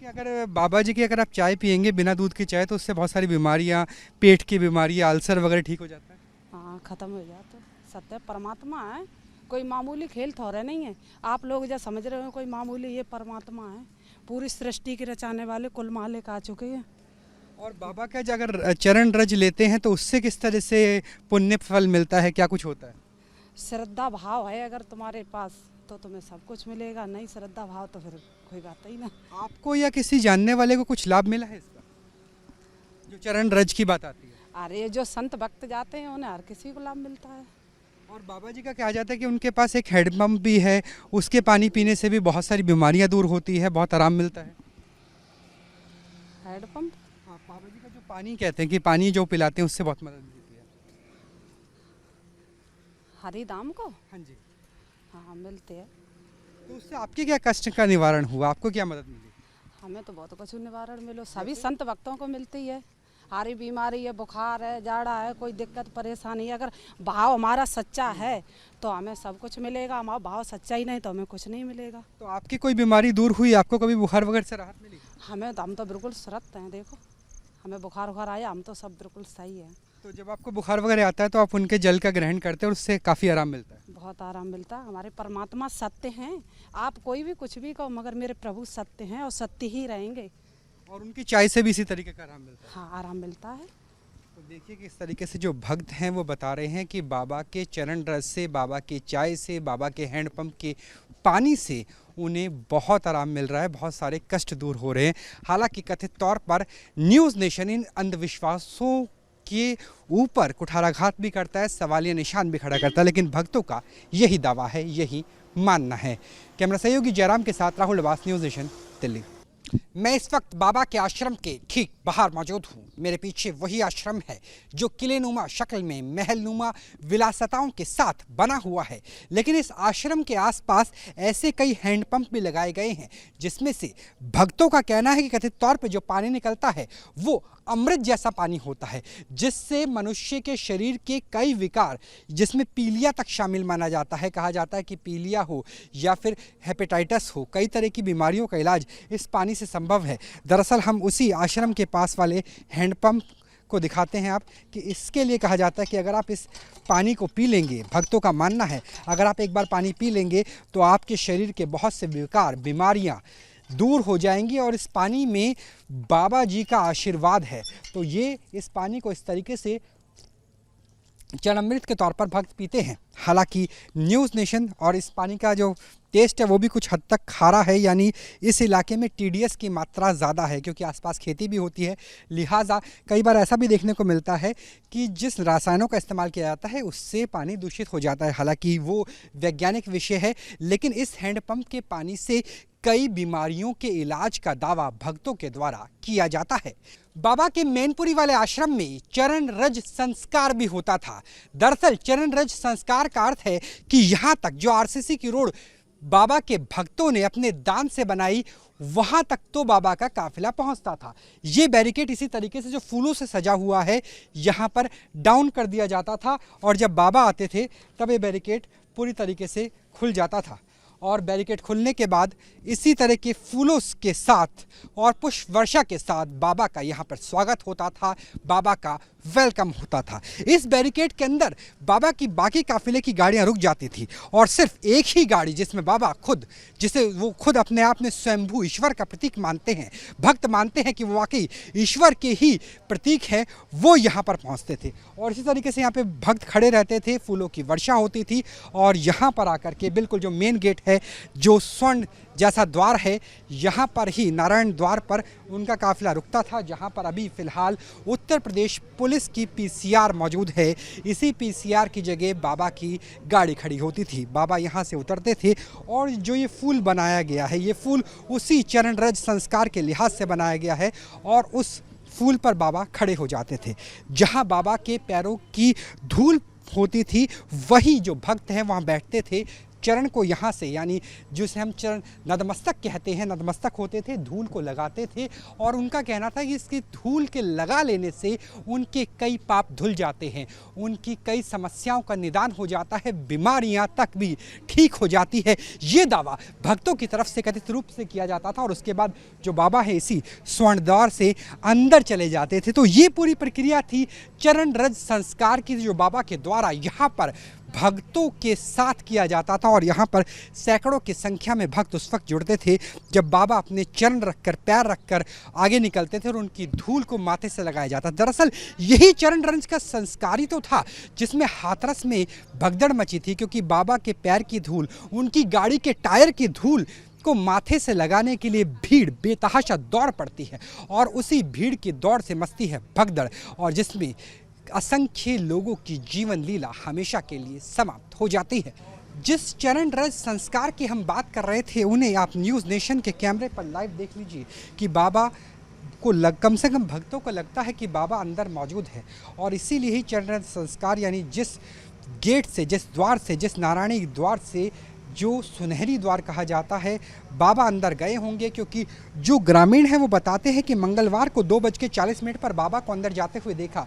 अगर बाबा जी की अगर आप चाय पियेंगे बिना दूध की चाय, तो उससे बहुत सारी बीमारियां, पेट की बीमारियां, अल्सर वगैरह ठीक हो जाता है। हाँ, खत्म हो जाता। सत्य परमात्मा है, कोई मामूली खेल थोड़े नहीं है। आप लोग जो समझ रहे हो कोई मामूली, ये परमात्मा है, पूरी सृष्टि के रचाने वाले, कुल मालिक आ चुके हैं। और बाबा का जो अगर चरण रज लेते हैं तो उससे किस तरह से पुण्य फल मिलता है, क्या कुछ होता है? श्रद्धा भाव है अगर तुम्हारे पास तो तुम्हें सब कुछ मिलेगा, नहीं श्रद्धा भाव तो फिर कोई बात ही ना। आपको या किसी जानने वाले को कुछ लाभ मिला है इसका, जो चरण रज की बात आती है? अरे जो संत भक्त जाते हैं उन्हें हर किसी को लाभ मिलता है। और बाबा जी का कहा जाता है कि उनके पास एक हैंडपंप भी है, उसके पानी पीने से भी बहुत सारी बीमारियां दूर होती है, बहुत आराम मिलता है। हैंडपंप? हाँ, बाबा जी का जो पानी कहते हैं कि पानी जो पिलाते हैं उससे बहुत मदद मिलती है। हरिदाम को? हाँ जी। हाँ, मिलते हैं। तो उससे आपके क्या कष्ट का निवारण हुआ, आपको क्या मदद मिली? हमें तो बहुत कुछ निवारण मिलो, सभी संत भक्तों को मिलती है। हारी बीमारी है, बुखार है, जाड़ा है, कोई दिक्कत परेशानी है, अगर भाव हमारा सच्चा है तो हमें सब कुछ मिलेगा। हमारा भाव सच्चा ही नहीं तो हमें कुछ नहीं मिलेगा। तो आपकी कोई बीमारी दूर हुई, आपको कभी बुखार वगैरह से राहत मिली? हम तो बिल्कुल स्वस्थ हैं। देखो, हमें बुखार वुखार आया, हम तो सब बिल्कुल सही है। तो जब आपको बुखार वगैरह आता है तो आप उनके जल का ग्रहण करते हैं और उससे काफ़ी आराम मिलता है? बहुत आराम मिलता है। हमारे परमात्मा सत्य हैं। आप कोई भी कुछ भी कहो, मगर मेरे प्रभु सत्य हैं और सत्य ही रहेंगे। और उनकी चाय से भी इसी तरीके का आराम मिलता है? हाँ, आराम मिलता है। तो देखिए कि इस तरीके से जो भक्त हैं वो बता रहे हैं कि बाबा के चरण रस से, बाबा की चाय से, बाबा के हैंडपंप के पानी से उन्हें बहुत आराम मिल रहा है, बहुत सारे कष्ट दूर हो रहे हैं। हालांकि कथित तौर पर न्यूज़ नेशन इन अंधविश्वासों के ऊपर कुठाराघात भी करता है, सवालिया निशान भी खड़ा करता है, लेकिन भक्तों का यही दावा है, यही मानना है। कैमरा सहयोगी जयराम के साथ राहुल अब्बास, न्यूज़ नेशन, दिल्ली। मैं इस वक्त बाबा के आश्रम के ठीक बाहर मौजूद हूँ। मेरे पीछे वही आश्रम है जो किलेनुमा शक्ल में महलनुमा विलासिताओं के साथ बना हुआ है, लेकिन इस आश्रम के आसपास ऐसे कई हैंडपंप भी लगाए गए हैं जिसमें से भक्तों का कहना है कि कथित तौर पर जो पानी निकलता है वो अमृत जैसा पानी होता है, जिससे मनुष्य के शरीर के कई विकार, जिसमें पीलिया तक शामिल माना जाता है, कहा जाता है कि पीलिया हो या फिर हेपेटाइटिस हो, कई तरह की बीमारियों का इलाज इस पानी से संभव है। दरअसल हम उसी आश्रम के पास वाले हैंडपंप को दिखाते हैं आप कि इसके लिए कहा जाता है कि अगर आप इस पानी को पी लेंगे, भक्तों का मानना है अगर आप एक बार पानी पी लेंगे तो आपके शरीर के बहुत से विकार, बीमारियाँ दूर हो जाएंगी। और इस पानी में बाबा जी का आशीर्वाद है। तो ये इस पानी को इस तरीके से चरणामृत के तौर पर भक्त पीते हैं। हालांकि न्यूज़ नेशन और इस पानी का जो टेस्ट है वो भी कुछ हद तक खारा है, यानी इस इलाके में टीडीएस की मात्रा ज़्यादा है क्योंकि आसपास खेती भी होती है। लिहाजा कई बार ऐसा भी देखने को मिलता है कि जिस रसायनों का इस्तेमाल किया जाता है उससे पानी दूषित हो जाता है। हालांकि वो वैज्ञानिक विषय है, लेकिन इस हैंडपंप के पानी से कई बीमारियों के इलाज का दावा भक्तों के द्वारा किया जाता है। बाबा के मैनपुरी वाले आश्रम में चरण रज संस्कार भी होता था। दरअसल चरण रज संस्कार का अर्थ है कि यहाँ तक जो आरसीसी की रोड बाबा के भक्तों ने अपने दान से बनाई, वहां तक तो बाबा का काफिला पहुंचता था। ये बैरिकेड इसी तरीके से जो फूलों से सजा हुआ है यहाँ पर डाउन कर दिया जाता था, और जब बाबा आते थे तब ये बैरिकेड पूरी तरीके से खुल जाता था। और बैरिकेड खुलने के बाद इसी तरह के फूलों के साथ और पुष्प वर्षा के साथ बाबा का यहाँ पर स्वागत होता था, बाबा का वेलकम होता था। इस बैरिकेड के अंदर बाबा की बाकी काफिले की गाड़ियाँ रुक जाती थी और सिर्फ एक ही गाड़ी जिसमें बाबा खुद, जिसे वो खुद अपने आप में स्वयंभू ईश्वर का प्रतीक मानते हैं, भक्त मानते हैं कि वो वाकई ईश्वर के ही प्रतीक है, वो यहाँ पर पहुँचते थे। और इसी तरीके से यहाँ पे भक्त खड़े रहते थे, फूलों की वर्षा होती थी, और यहाँ पर आकर के बिल्कुल जो मेन गेट है, जो स्वर्ण जैसा द्वार है, यहाँ पर ही नारायण द्वार पर उनका काफिला रुकता था, जहाँ पर अभी फ़िलहाल उत्तर प्रदेश पुलिस की पीसीआर मौजूद है। इसी पीसीआर की जगह बाबा की गाड़ी खड़ी होती थी, बाबा यहाँ से उतरते थे, और जो ये फूल बनाया गया है, ये फूल उसी चरण रज संस्कार के लिहाज से बनाया गया है, और उस फूल पर बाबा खड़े हो जाते थे। जहाँ बाबा के पैरों की धूल होती थी, वही जो भक्त हैं वहाँ बैठते थे, चरण को यहाँ से, यानी जिसे हम चरण नतमस्तक कहते हैं, नतमस्तक होते थे, धूल को लगाते थे और उनका कहना था कि इसकी धूल के लगा लेने से उनके कई पाप धुल जाते हैं, उनकी कई समस्याओं का निदान हो जाता है, बीमारियां तक भी ठीक हो जाती है। ये दावा भक्तों की तरफ से कथित रूप से किया जाता था और उसके बाद जो बाबा है इसी स्वर्ण द्वार से अंदर चले जाते थे। तो ये पूरी प्रक्रिया थी चरण रज संस्कार की, जो बाबा के द्वारा यहाँ पर भक्तों के साथ किया जाता था और यहाँ पर सैकड़ों की संख्या में भक्त उस वक्त जुड़ते थे जब बाबा अपने चरण रखकर, पैर रखकर आगे निकलते थे और उनकी धूल को माथे से लगाया जाता। दरअसल यही चरण रंज का संस्कार ही तो था जिसमें हाथरस में भगदड़ मची थी, क्योंकि बाबा के पैर की धूल, उनकी गाड़ी के टायर की धूल को माथे से लगाने के लिए भीड़ बेतहाशा दौड़ पड़ती है और उसी भीड़ की दौड़ से मचती है भगदड़, और जिसमें असंख्य लोगों की जीवन लीला हमेशा के लिए समाप्त हो जाती है। जिस चरण रज संस्कार की हम बात कर रहे थे, उन्हें आप न्यूज़ नेशन के कैमरे पर लाइव देख लीजिए कि बाबा को कम से कम भक्तों को लगता है कि बाबा अंदर मौजूद है और इसीलिए ही चरण रज संस्कार, यानी जिस गेट से, जिस द्वार से, जिस नारायणी द्वार से, जो सुनहरी द्वार कहा जाता है, बाबा अंदर गए होंगे, क्योंकि जो ग्रामीण हैं वो बताते हैं कि मंगलवार को 2:40 पर बाबा को अंदर जाते हुए देखा।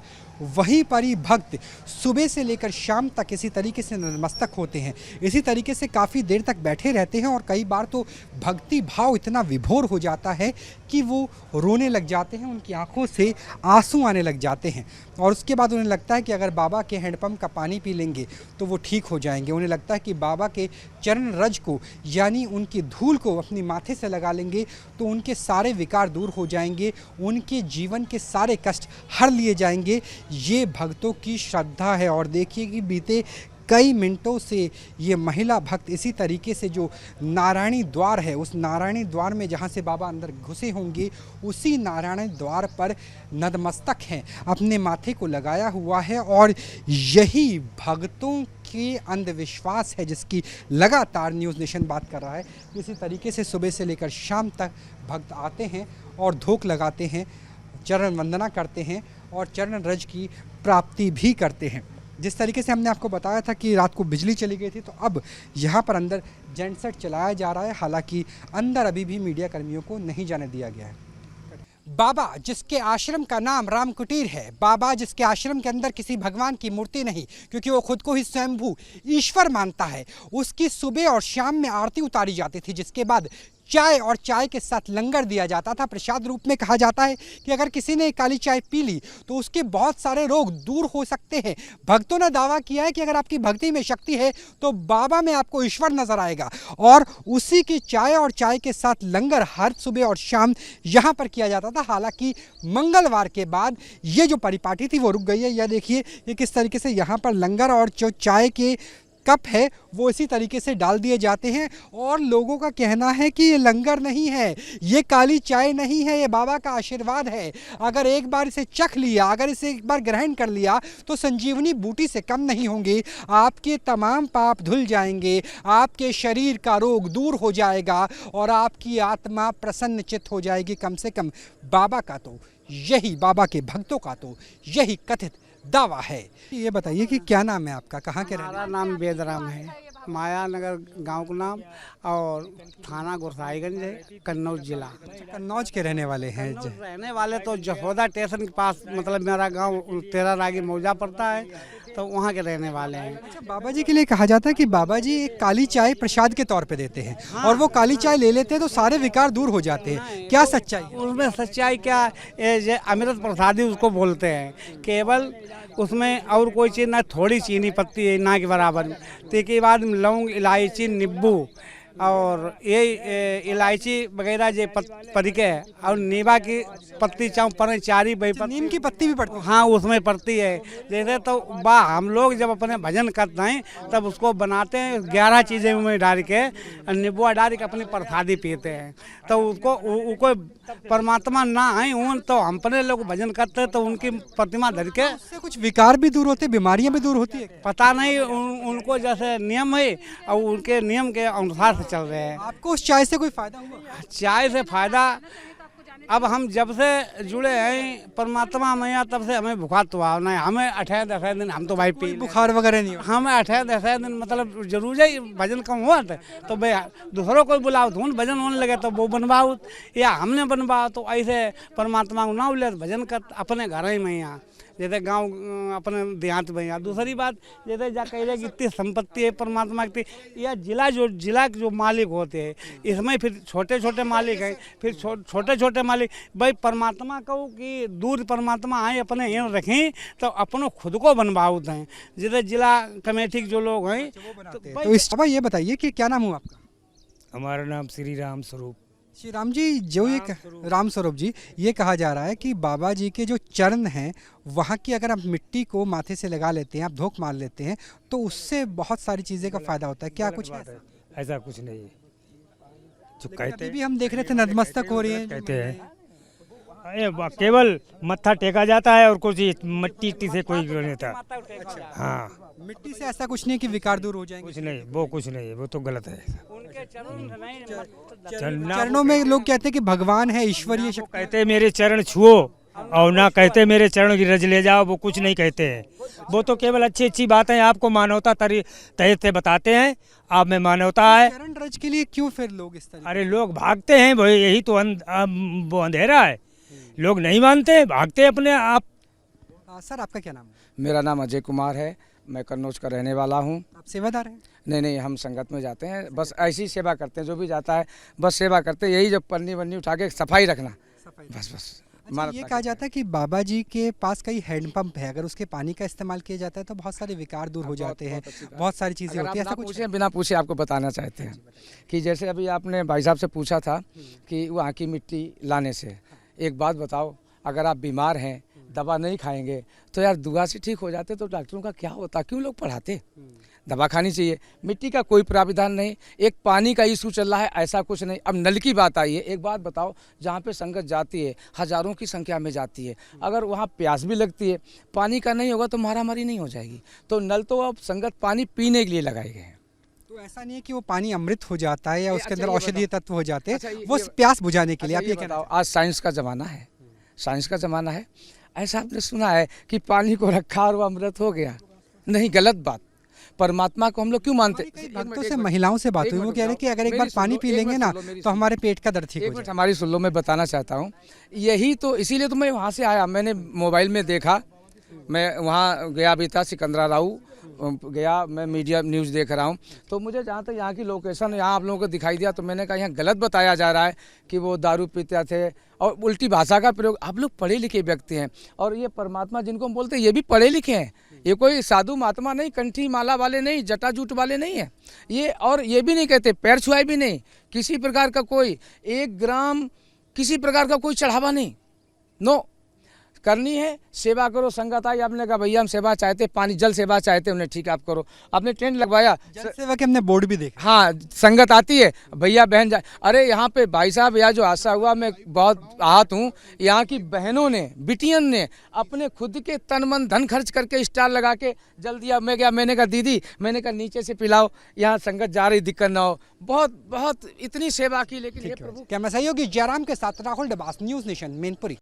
वहीं पर ही भक्त सुबह से लेकर शाम तक इसी तरीके से नतमस्तक होते हैं, इसी तरीके से काफ़ी देर तक बैठे रहते हैं और कई बार तो भक्ति भाव इतना विभोर हो जाता है कि वो रोने लग जाते हैं, उनकी आंखों से आंसू आने लग जाते हैं और उसके बाद उन्हें लगता है कि अगर बाबा के हैंडपंप का पानी पी लेंगे तो वो ठीक हो जाएंगे। उन्हें लगता है कि बाबा के चरण रज को, यानी उनकी धूल को अपनी माथे से लगा लेंगे तो उनके सारे विकार दूर हो जाएंगे, उनके जीवन के सारे कष्ट हर लिए जाएंगे। ये भक्तों की श्रद्धा है और देखिए कि बीते कई मिनटों से ये महिला भक्त इसी तरीके से जो नारायणी द्वार है, उस नारायणी द्वार में जहाँ से बाबा अंदर घुसे होंगे, उसी नारायणी द्वार पर नतमस्तक हैं, अपने माथे को लगाया हुआ है और यही भक्तों के अंधविश्वास है जिसकी लगातार न्यूज़ नेशन बात कर रहा है। इसी तरीके से सुबह से लेकर शाम तक भक्त आते हैं और धूप लगाते हैं, चरण वंदना करते हैं और चरण रज की प्राप्ति भी करते हैं। जिस तरीके से हमने आपको बताया था कि रात को बिजली चली गई थी, तो अब यहाँ पर अंदर जेनसेट चलाया जा रहा है, हालांकि अंदर अभी भी मीडिया कर्मियों को नहीं जाने दिया गया है। बाबा जिसके आश्रम का नाम राम कुटीर है, बाबा जिसके आश्रम के अंदर किसी भगवान की मूर्ति नहीं, क्योंकि वो खुद को ही स्वयंभू ईश्वर मानता है, उसकी सुबह और शाम में आरती उतारी जाती थी, जिसके बाद चाय और चाय के साथ लंगर दिया जाता था। प्रसाद रूप में कहा जाता है कि अगर किसी ने काली चाय पी ली तो उसके बहुत सारे रोग दूर हो सकते हैं। भक्तों ने दावा किया है कि अगर आपकी भक्ति में शक्ति है तो बाबा में आपको ईश्वर नजर आएगा और उसी की चाय और चाय के साथ लंगर हर सुबह और शाम यहाँ पर किया जाता था। हालांकि मंगलवार के बाद ये जो परिपाटी थी वो रुक गई है। यह देखिए कि किस तरीके से यहाँ पर लंगर और जो चाय के कप है वो इसी तरीके से डाल दिए जाते हैं और लोगों का कहना है कि ये लंगर नहीं है, ये काली चाय नहीं है, ये बाबा का आशीर्वाद है। अगर एक बार इसे चख लिया, अगर इसे एक बार ग्रहण कर लिया तो संजीवनी बूटी से कम नहीं होंगे, आपके तमाम पाप धुल जाएंगे, आपके शरीर का रोग दूर हो जाएगा और आपकी आत्मा प्रसन्नचित्त हो जाएगी। कम से कम बाबा का तो यही, बाबा के भक्तों का तो यही कथित दावा है। ये बताइए कि क्या नाम है आपका, कहाँ के रहने? हमारा नाम वेदराम है, माया नगर गांव का नाम और थाना गोसाईगंज है, कन्नौज जिला। कन्नौज के रहने वाले हैं? रहने वाले तो जसोदा स्टेशन के पास, मतलब मेरा गांव 13 रागी मौजा पड़ता है, तो वहाँ के रहने वाले हैं। अच्छा, बाबा जी के लिए कहा जाता है कि बाबा जी एक काली चाय प्रसाद के तौर पे देते हैं। हाँ, और वो काली चाय ले लेते हैं तो सारे विकार दूर हो जाते हैं। क्या सच्चाई है उसमें? सच्चाई क्या, ये अमृत प्रसादी उसको बोलते हैं, केवल उसमें और कोई चीज़ ना, थोड़ी चीनी पत्ती है ना के बराबर, तो के बाद लौंग, इलायची, नींबू और ये इलायची वगैरह जो परिके है और नींबा की पत्ती पर चारी नीम की पत्ती भी पड़ती है? हाँ, उसमें पड़ती है। जैसे तो हम लोग जब अपने भजन करते हैं तब उसको बनाते हैं, 11 चीज़ें में डाल के, नींबुआ डाल के अपनी प्रसादी पीते हैं। तो उसको परमात्मा ना है उन, तो हम अपने लोग भजन करते हैं तो उनकी प्रतिमा धर के उससे कुछ विकार भी दूर होते, बीमारियां भी दूर होती है? पता नहीं, उनको जैसे नियम है और उनके नियम के अनुसार से चल रहे हैं। आपको उस चाय से कोई फायदा हुआ? चाय से फायदा अब हम जब से जुड़े हैं परमात्मा मैया तब से हमें भुखा तो आओ नहीं, हमें 18-10 दिन हम तो भाई पी बुखार वगैरह नहीं हो? हमें 18-10 दिन मतलब जरूर ही भजन कम हुआ था तो भाई दूसरों को बुलाओ तो उन भजन होने लगे तो वो बनवाओ या हमने बनवाओ तो ऐसे परमात्मा को ना बोले भजन कर अपने घर ही में यहाँ जैसे गांव अपने देहात में यहाँ। दूसरी बात जैसे जा कह रहे कि इतनी संपत्ति है परमात्मा की, या जिला के जो मालिक होते हैं इसमें फिर छोटे छोटे मालिक हैं, फिर छोटे छोटे मालिक भाई परमात्मा को कि दूर परमात्मा आए अपने यहाँ रखें तो अपनों खुद को बनवाते हैं। जैसे जिला कमेटी के जो लोग हैं तो इस बाबा ये बताइए कि क्या नाम हुआ आपका? हमारा नाम श्री राम स्वरूप। श्री राम जी, जो एक राम स्वरूप जी, ये कहा जा रहा है कि बाबा जी के जो चरण हैं वहाँ की अगर आप मिट्टी को माथे से लगा लेते हैं, आप धोख मार लेते हैं तो उससे बहुत सारी चीज़ें का फायदा होता है। क्या कुछ है? ऐसा कुछ नहीं है जो कहते अभी भी हम देख रहे थे नतमस्तक हो रही है, कहते हैं केवल मत्था टेका जाता है और कुछ मिट्टी से कोई नहीं होता। हाँ, मिट्टी से ऐसा कुछ नहीं कि विकार दूर हो जाएंगे? कुछ नहीं, वो कुछ नहीं है, वो तो गलत है। चरणों में लोग कहते हैं कि भगवान है, ईश्वरीय शक्ति। कहते हैं मेरे चरण छुओ और ना कहते मेरे चरण की रज ले जाओ, वो कुछ नहीं कहते हैं। वो तो केवल अच्छी अच्छी बातें आपको मानवता तरीके से बताते हैं। आप में मानवता है। चरण रज के लिए क्यों फिर लोग इस तरह? अरे लोग भागते हैं भाई, यही तो वो अंधेरा है। लोग नहीं मानते, भागते अपने आप। सर आपका क्या नाम है? मेरा नाम अजय कुमार है, मैं कन्नौज का रहने वाला हूँ। आप सेवादार हैं? नहीं, हम संगत में जाते हैं, बस ऐसी सेवा करते हैं। जो भी जाता है बस सेवा करते हैं, यही जब पन्नी वन्नी उठा के सफाई रखना, बस। अच्छा, ये कहा जाता है कि बाबा जी के पास कई हैंडपंप है, अगर उसके पानी का इस्तेमाल किया जाता है तो बहुत सारे विकार दूर हो जाते हैं, बहुत सारी चीज़ें होती हैं। ऐसा कुछ पूछे बिना पूछे आपको बताना चाहते हैं कि जैसे अभी आपने भाई साहब से पूछा था कि वहाँ की मिट्टी लाने से, एक बात बताओ, अगर आप बीमार हैं, दवा नहीं खाएंगे तो यार दुआ से ठीक हो जाते तो डॉक्टरों का क्या होता? क्यों लोग पढ़ाते? दवा खानी चाहिए। मिट्टी का कोई प्राविधान नहीं, एक पानी का इशू चल रहा है, ऐसा कुछ नहीं। अब नल की बात आई है, एक बात बताओ, जहाँ पे संगत जाती है हज़ारों की संख्या में जाती है, अगर वहाँ प्यास भी लगती है, पानी का नहीं होगा तो मारामारी नहीं हो जाएगी। तो नल तो अब संगत पानी पीने के लिए लगाए गए हैं। तो ऐसा नहीं है कि वो पानी अमृत हो जाता है या उसके अंदर ये औषधीय तत्व हो जाते अच्छा, हैं, वो प्यास बुझाने के लिए। आप ये कहना बताओ, आज साइंस का ज़माना है, साइंस का ज़माना है। ऐसा आपने सुना है कि पानी को रखा और वो अमृत हो गया? नहीं, गलत बात। परमात्मा को हम लोग क्यों मानते? भक्तों से, महिलाओं से बात हुई, वो कह रहे हैं कि अगर एक बार पानी पी लेंगे ना तो हमारे पेट का दर्द ठीक हो जाएगा। हमारी सुन लो, मैं बताना चाहता हूँ, यही तो इसीलिए तो मैं वहाँ से आया। मैंने मोबाइल में देखा, मैं वहाँ गया भी था, सिकंदरा राऊ गया, मैं मीडिया न्यूज़ देख रहा हूँ, तो मुझे जहाँ तक यहाँ की लोकेशन यहाँ आप लोगों को दिखाई दिया तो मैंने कहा यहाँ गलत बताया जा रहा है कि वो दारू पीते थे और उल्टी भाषा का प्रयोग। आप लोग पढ़े लिखे व्यक्ति हैं और ये परमात्मा जिनको हम बोलते हैं ये भी पढ़े लिखे हैं। ये कोई साधु महात्मा नहीं, कंठी माला वाले नहीं, जटा जूट वाले नहीं है ये। और ये भी नहीं कहते पैर छुआए भी नहीं, किसी प्रकार का कोई 1 ग्राम किसी प्रकार का कोई चढ़ावा नहीं। नो, करनी है सेवा करो। संगत आई, आपने कहा भैया हम सेवा चाहते, पानी जल सेवा चाहते, उन्हें ठीक आप करो। आपने टेंट लगवाया, जल सेवा के हमने बोर्ड भी देखा। हाँ, संगत आती है, भैया बहन जाए। अरे यहाँ पे भाई साहब, यहाँ जो हादसा हुआ, मैं बहुत आहत हूँ। यहाँ की बहनों ने, बिटियन ने अपने खुद के तन मन धन खर्च करके स्टाल लगा के जल दिया। मैं गया, मैंने कहा दीदी, मैंने कहा नीचे से पिलाओ, यहाँ संगत जा रही, दिक्कत ना हो। बहुत बहुत इतनी सेवा की। लेकिन ये प्रभु, कैमरा सहयोगी जयराम के साथ राहुल डबास, न्यूज़ नेशन, मैनपुरी।